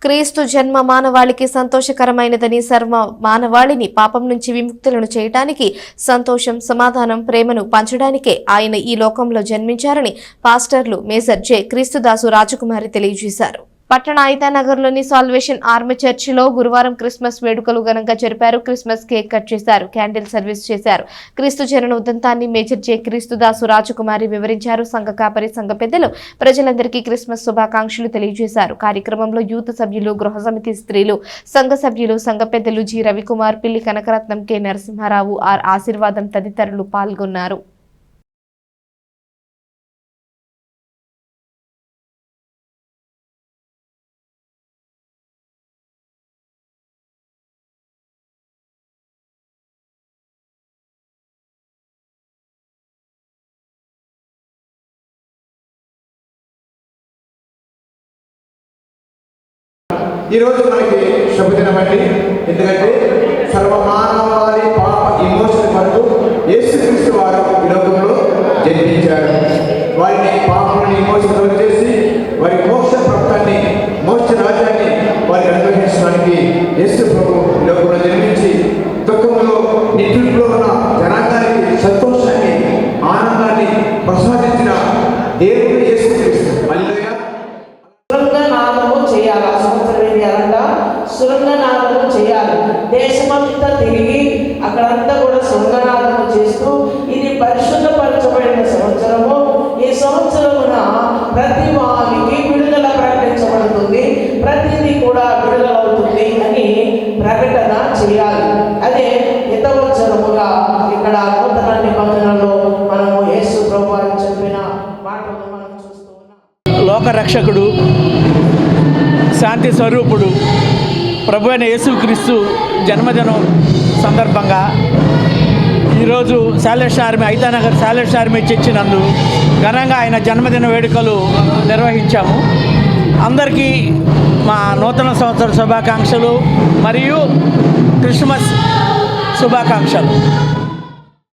క్రీస్తు జన్మ మానవాళికి సంతోషకరమైనదని, సర్వ మానవాళిని పాపం నుంచి విముక్తులను చేయడానికి, సంతోషం, సమాధానం, ప్రేమను పంచడానికే ఆయన ఈ లోకంలో జన్మించారని పాస్టర్లు మేజర్ జె క్రీస్తుదాసు రాజకుమారి తెలియజేశారు. పట్టణ ఐతానగర్లోని సాల్వేషన్ ఆర్మీ చర్చిలో గురువారం క్రిస్మస్ వేడుకలు ఘనంగా జరిపారు. క్రిస్మస్ కేక్ కట్ చేశారు, క్యాండిల్ సర్వీస్ చేశారు. క్రీస్తు జనన ఉదంతాన్ని మేజర్ జె క్రీస్తుదాసు రాజకుమారి వివరించారు. సంఘ కాపరి, సంఘ పెద్దలు ప్రజలందరికీ క్రిస్మస్ శుభాకాంక్షలు తెలియజేశారు. కార్యక్రమంలో యూత్ సభ్యులు, గృహ సమితి స్త్రీలు, సంఘ సభ్యులు, సంఘ పెద్దలు జి రవికుమార్, పిల్లి కనకరత్నం, కె నరసింహారావు, ఆర్ ఆశీర్వాదం తదితరులు పాల్గొన్నారు. ఈరోజు మనకి శుభదినం అండి. ఎందుకంటే సర్వమానవాళి పాప విమోచన కొరకు యేసుక్రీస్తు వారు ఈ లోకంలో జన్మించారు. వారిని పాపములను విమోచన చేసి వారి మోక్ష ప్రాప్తాన్ని, మోక్ష రాజ్యాన్ని వారికి అనుగ్రహించడానికి యేసు ప్రభు ఈ లోకంలో జన్మించి దుఃఖంలో, నిద్రలో ఉన్న జనాంగానికి సంతోషాన్ని, ఆనందాన్ని ప్రసాదించిన దేవుడు యేసుక్రీస్తు. హల్లెలూయా. శృంగనాదము చేయాలి. దేశమంతా తిరిగి అక్కడంతా కూడా శృంగనాదము చేస్తూ ఇది పరిశుద్ధపరచబడిన సంవత్సరము. ఈ సంవత్సరమున ప్రతి వారికి విడుదల ప్రకటించబడుతుంది, ప్రతిదీ కూడా విడుదలవుతుంది అని ప్రకటన చేయాలి. అదే హితవచనముగా ఇక్కడ నూతన నిబంధనలో మనము యేసు ప్రభువు చెప్పిన మాటలు మనం చూస్తూ ఉన్నాం. లోకరక్షకుడు, శాంతి స్వరూపుడు ప్రభు అయిన యేసుక్రీస్తు జన్మదినం సందర్భంగా ఈరోజు salvation army, Aithanagar salvation army church నందు ఘనంగా ఆయన జన్మదిన వేడుకలు నిర్వహించాము. అందరికీ మా నూతన సంవత్సర శుభాకాంక్షలు మరియు క్రిస్మస్ శుభాకాంక్షలు.